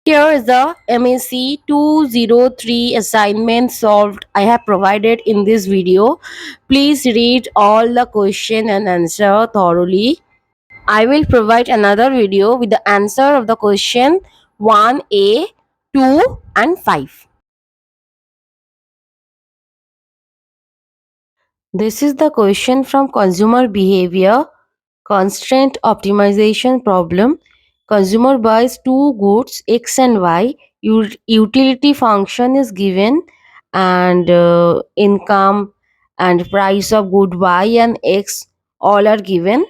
Here is the MEC 203 assignment solved I have provided in this video. Please read all the question and answer thoroughly. I will provide another video with the answer of the question 1A, 2 and 5. This is the question from consumer behavior constraint optimization problem. Consumer buys two goods X and Y. Utility function is given, and income and price of good Y and X all are given.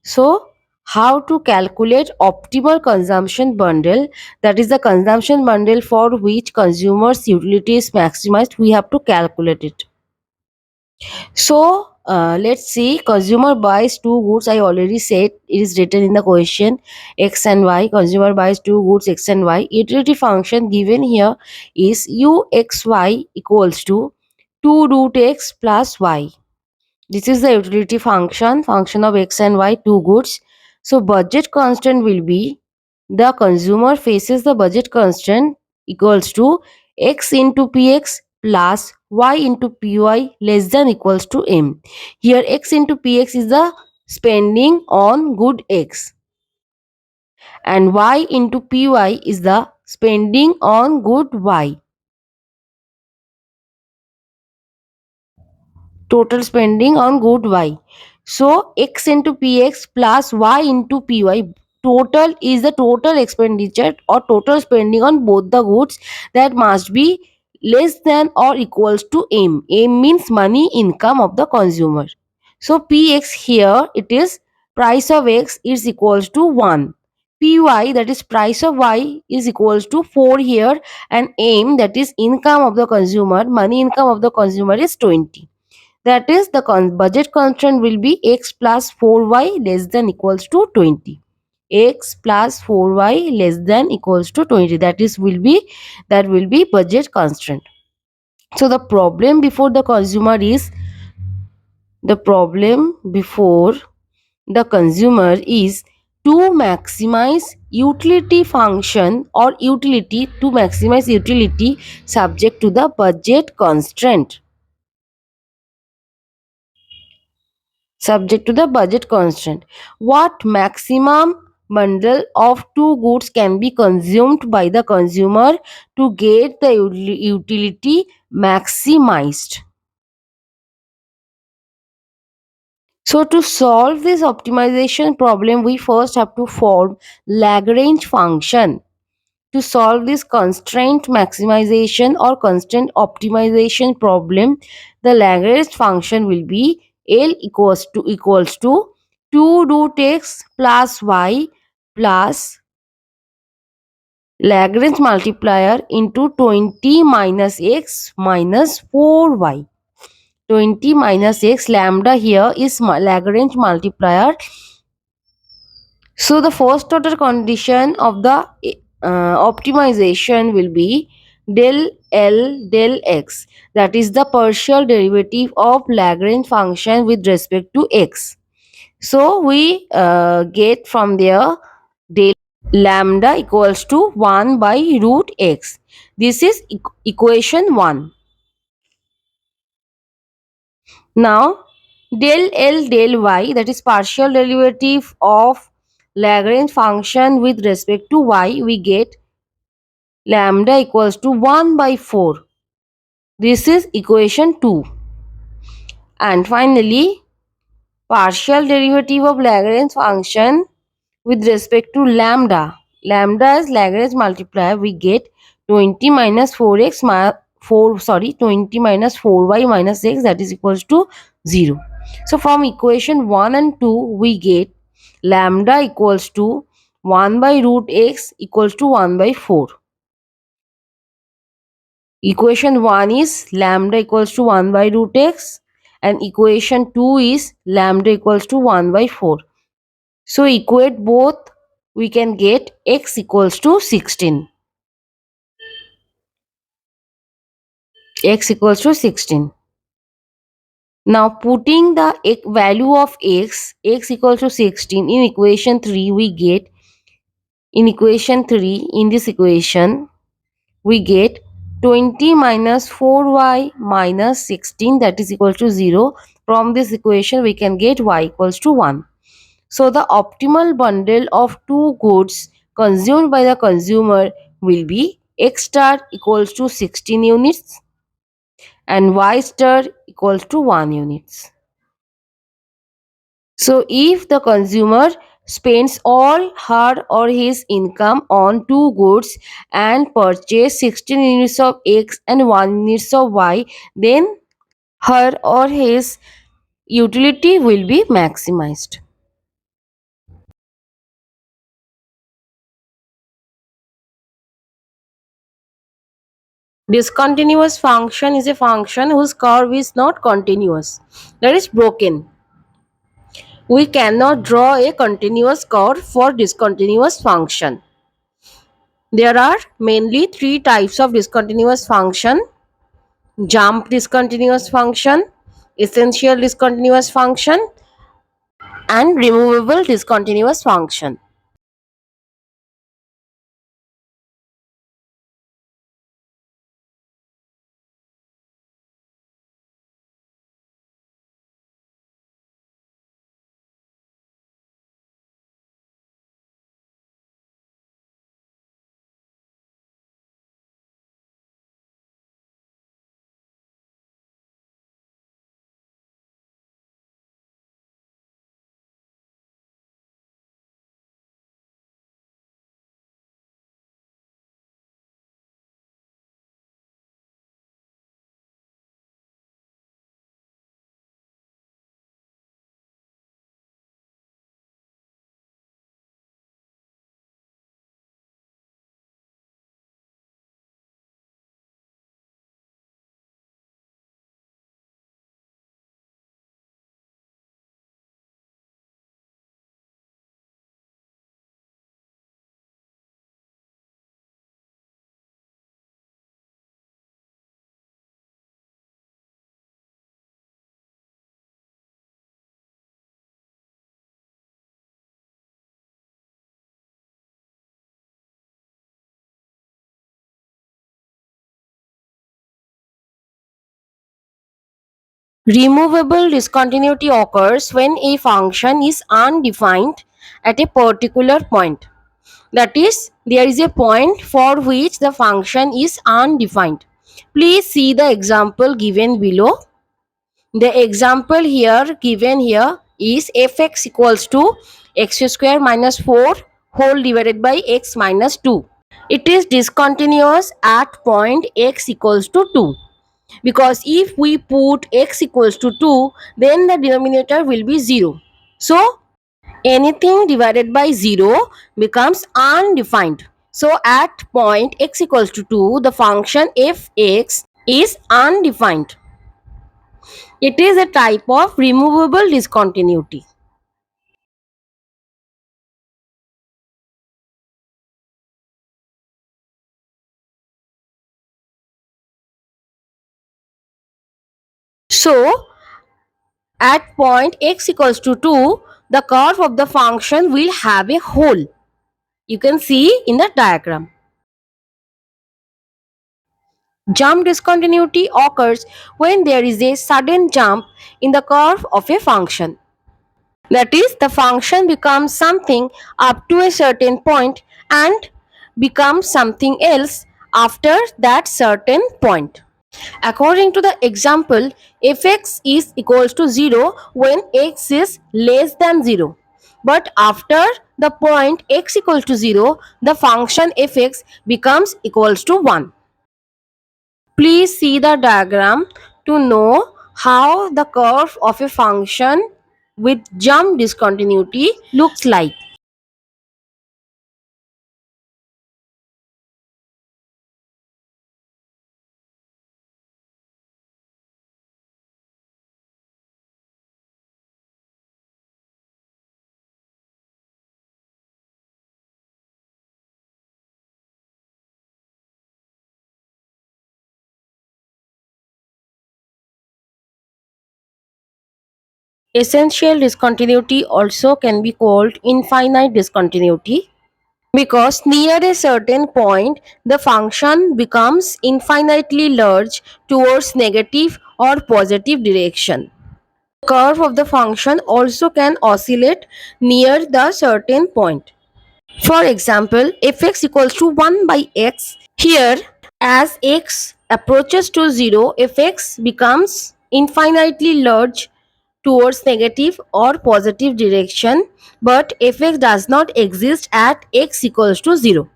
So, how to calculate optimal consumption bundle, that is the consumption bundle for which consumers utility is maximized, we have to calculate it. So let's see. Consumer buys two goods. I already said it is written in the question X and Y. Consumer buys two goods X and Y. Utility function given here is UXY equals to 2 root X plus Y. This is the utility function of X and Y, two goods. So budget constant will be, the consumer faces the budget constant equals to X into Px plus Y into Py less than equals to M. Here X into Px is the spending on good X and Y into Py is the spending on good Y. Total spending on good Y. So X into Px plus Y into Py total is the total expenditure or total spending on both the goods, that must be less than or equals to M. M means money income of the consumer. So Px here it is price of X is equals to 1. Py, that is price of Y, is equals to 4 here, and M, that is income of the consumer, money income of the consumer, is 20. That is the budget constraint will be X plus 4Y less than equals to 20. X plus 4Y less than equals to 20. That will be budget constraint. So the problem before the consumer is to maximize utility function or utility, to maximize utility subject to the budget constraint. Subject to the budget constraint. What maximum bundle of two goods can be consumed by the consumer to get the utility maximized? So to solve this optimization problem, we first have to form Lagrange function. To solve this constraint maximization or constraint optimization problem, the Lagrange function will be L equals to 2 root X plus Y plus Lagrange multiplier into 20 minus X minus 4Y. 20 minus X, lambda here is Lagrange multiplier. So the first order condition of the optimization will be del L del X, that is the partial derivative of Lagrange function with respect to X. So we get from there del lambda equals to 1 by root X. This is equation 1. Now del L del Y, that is partial derivative of Lagrange function with respect to Y, we get lambda equals to 1 by 4. This is equation 2. And finally, partial derivative of Lagrange function with respect to lambda. Lambda is Lagrange multiplier. We get 20 minus 4x 20 minus 4y minus x, that is equals to 0. So from equation 1 and 2 we get lambda equals to 1 by root x equals to 1 by 4. Equation 1 is lambda equals to 1 by root x and equation 2 is lambda equals to 1 by 4. So equate both, we can get x equals to 16. X equals to 16. Now putting the value of x equals to 16 in equation 3, we get In equation 3, in this equation, we get 20 minus 4y minus 16, that is equal to 0. From this equation, we can get y equals to 1. So the optimal bundle of two goods consumed by the consumer will be X star equals to 16 units and Y star equals to 1 units. So if the consumer spends all her or his income on two goods and purchase 16 units of X and 1 units of Y, then her or his utility will be maximized. Discontinuous function is a function whose curve is not continuous, that is broken. We cannot draw a continuous curve for discontinuous function. There are mainly three types of discontinuous function: jump discontinuous function, essential discontinuous function, and removable discontinuous function. Removable discontinuity occurs when a function is undefined at a particular point. That is, there is a point for which the function is undefined. Please see the example given below. The example here given here is fx equals to x square minus 4 whole divided by x minus 2. It is discontinuous at point x equals to 2, because if we put x equals to 2, then the denominator will be 0. So anything divided by 0 becomes undefined. So at point x equals to 2, the function fx is undefined. It is a type of removable discontinuity. So at point x equals to 2, the curve of the function will have a hole. You can see in the diagram. Jump discontinuity occurs when there is a sudden jump in the curve of a function. That is, the function becomes something up to a certain point and becomes something else after that certain point. According to the example, fx is equals to 0 when x is less than 0. But after the point x equals to 0, the function fx becomes equals to 1. Please see the diagram to know how the curve of a function with jump discontinuity looks like. Essential discontinuity also can be called infinite discontinuity. Because near a certain point, the function becomes infinitely large towards negative or positive direction. The curve of the function also can oscillate near the certain point. For example, fx equals to 1 by x. Here, as x approaches to 0, fx becomes infinitely large towards negative or positive direction, but fx does not exist at x equals to 0.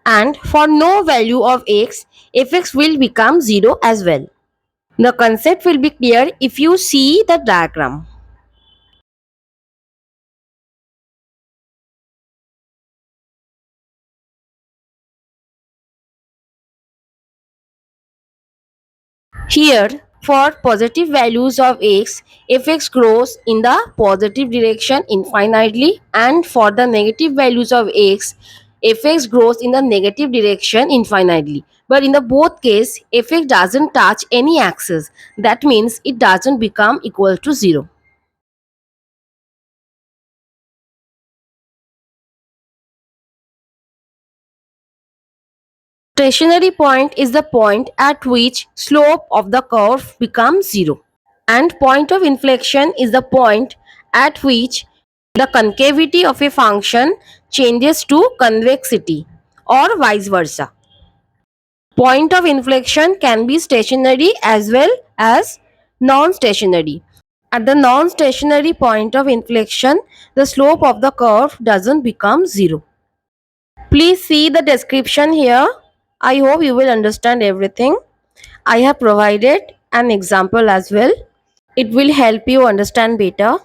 And for no value of x, fx will become 0 as well. The concept will be clear if you see the diagram. Here, for positive values of x, fx grows in the positive direction infinitely, and for the negative values of x, fx grows in the negative direction infinitely. But in the both case, fx doesn't touch any axis. That means it doesn't become equal to 0. Stationary point is the point at which slope of the curve becomes 0. And point of inflection is the point at which the concavity of a function changes to convexity or vice versa. Point of inflection can be stationary as well as non-stationary. At the non-stationary point of inflection, the slope of the curve doesn't become 0. Please see the description here. I hope you will understand everything. I have provided an example as well. It will help you understand better.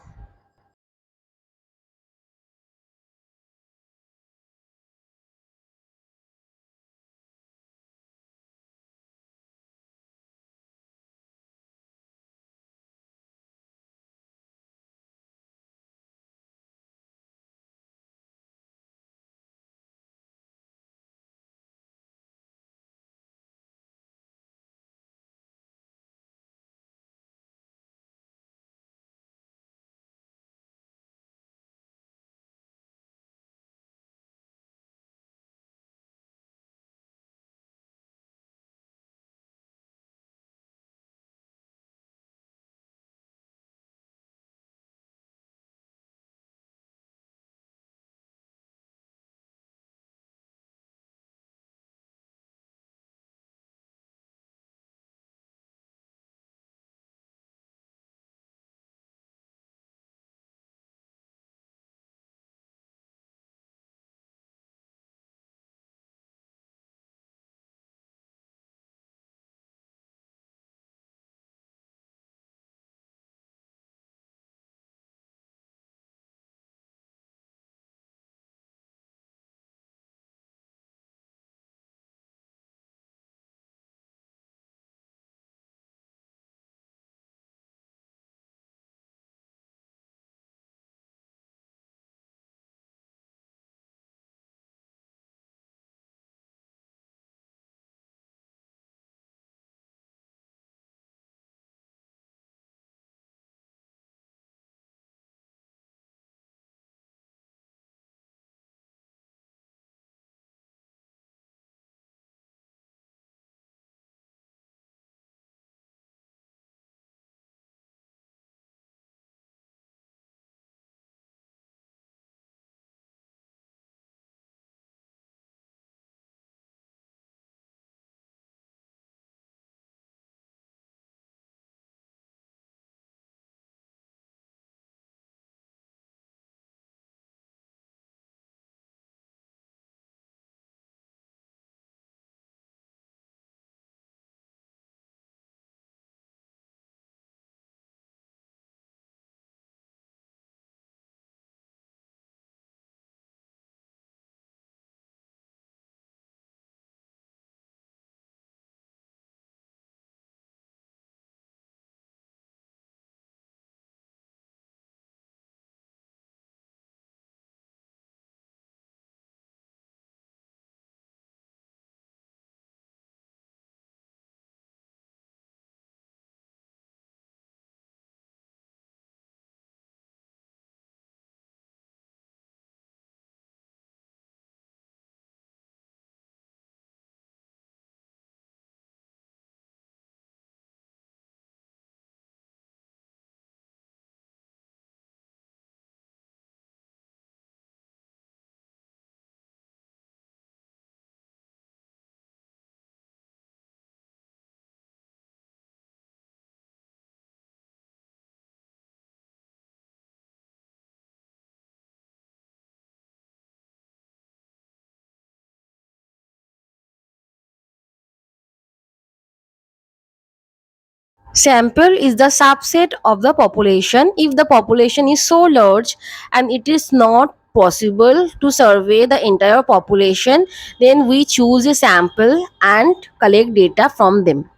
Sample is the subset of the population. If the population is so large and it is not possible to survey the entire population, then we choose a sample and collect data from them.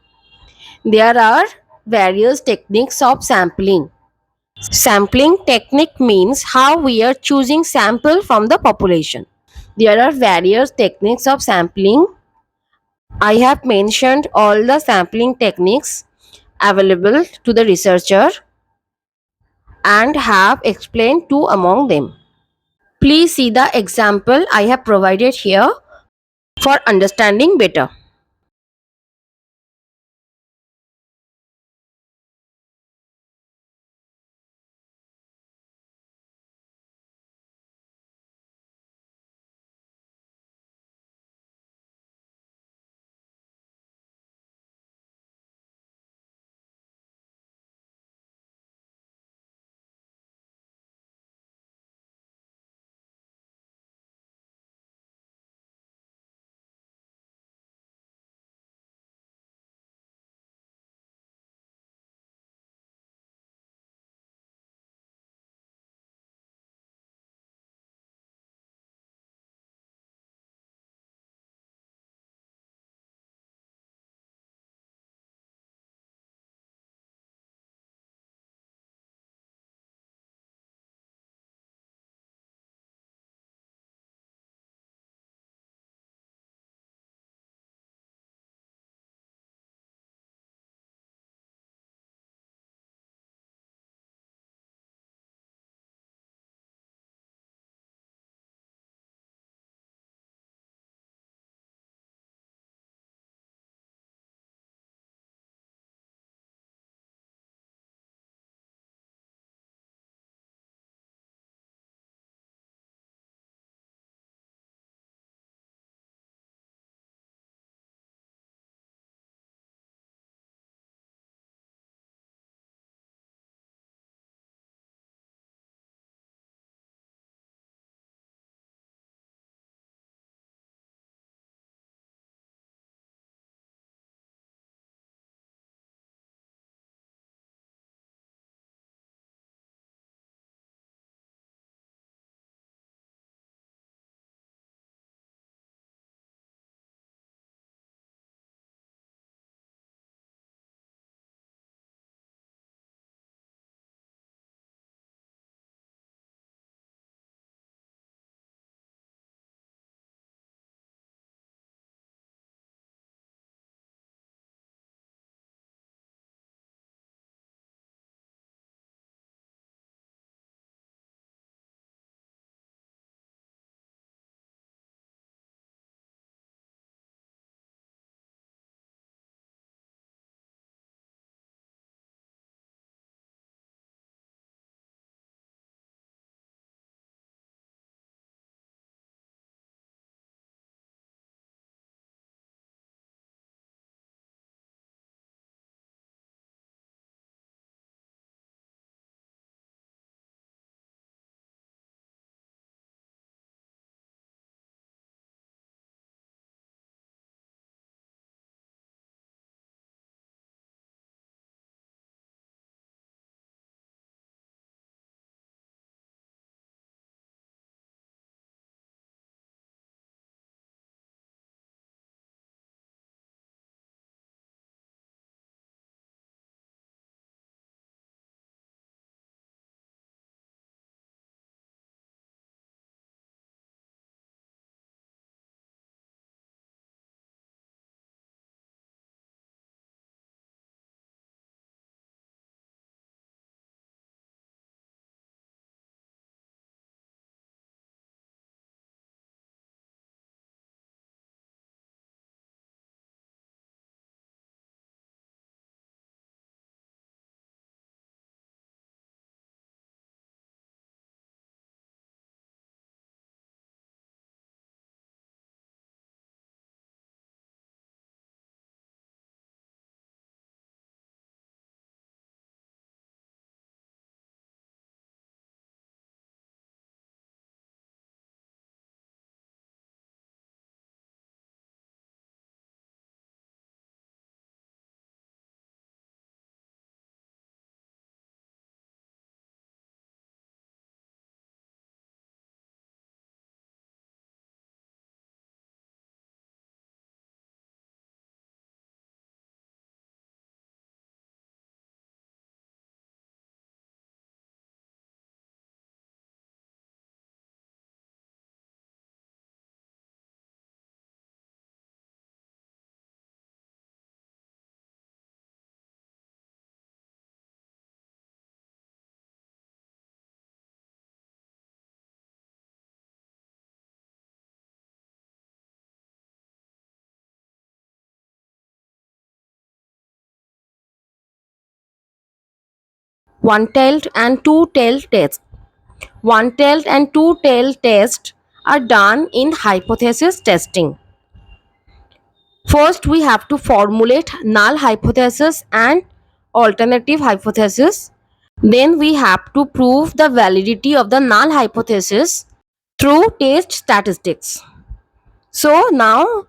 There are various techniques of sampling. Sampling technique means how we are choosing sample from the population. There are various techniques of sampling. I have mentioned all the sampling techniques available to the researcher and have explained two among them. Please see the example I have provided here for understanding better. one-tailed and two-tailed tests. One-tailed and two-tailed tests are done in hypothesis testing. First, we have to formulate null hypothesis and alternative hypothesis. Then we have to prove the validity of the null hypothesis through test statistics. So now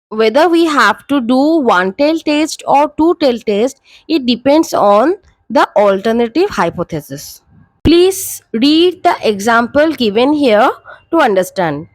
whether we have to do one tail test or two tail test, it depends on the alternative hypothesis. Please read the example given here to understand.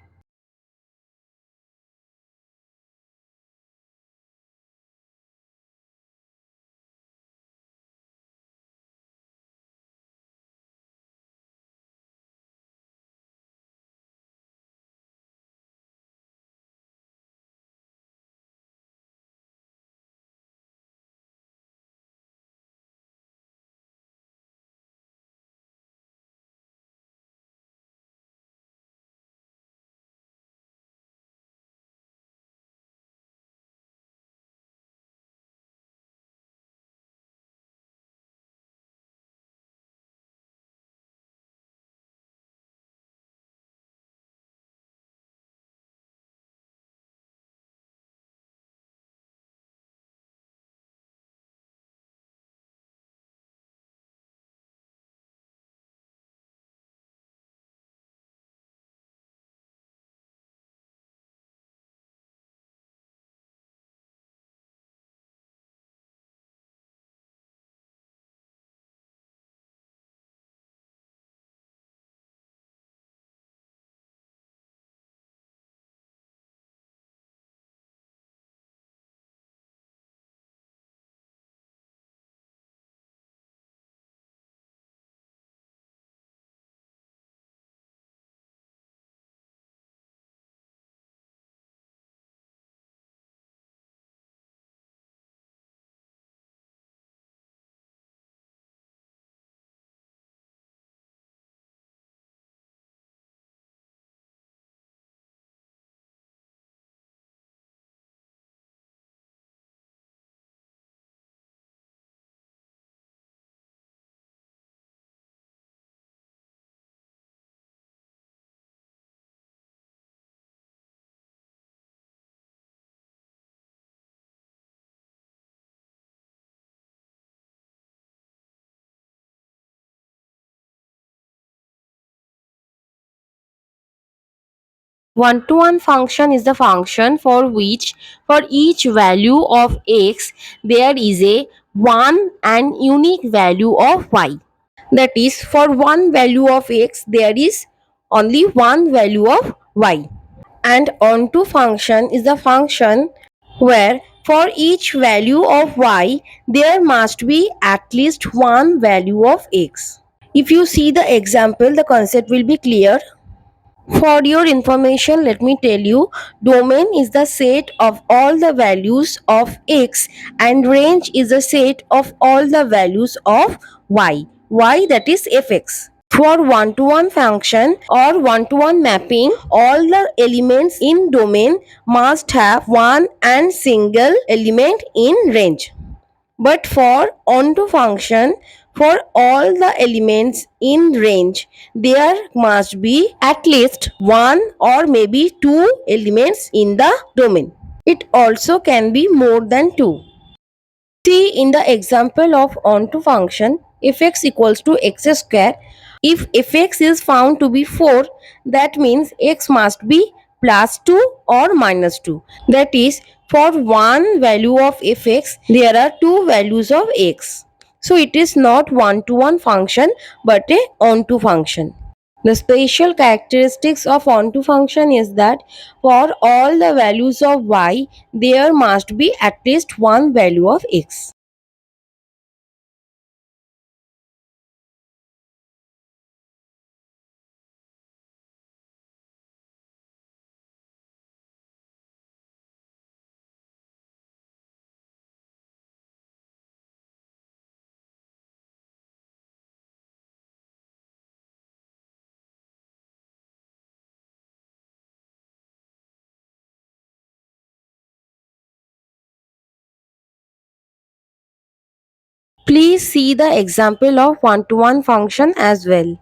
One-to-one function is the function for which for each value of x there is a one and unique value of y. That is, for one value of x there is only one value of y. And onto function is the function where for each value of y there must be at least one value of x. If you see the example, the concept will be clear. For your information, let me tell you, domain is the set of all the values of x and range is the set of all the values of y. Y, that is fx. For one-to-one function or one-to-one mapping, all the elements in domain must have one and single element in range. But for onto function, for all the elements in range, there must be at least one or maybe two elements in the domain. It also can be more than two. See in the example of onto function, if x equals to x square, if fx is found to be 4, that means x must be plus 2 or minus 2. That is, for one value of fx, there are two values of x. So it is not one-to-one function but a onto function. The special characteristics of onto function is that for all the values of y, there must be at least one value of x. Please see the example of one-to-one function as well.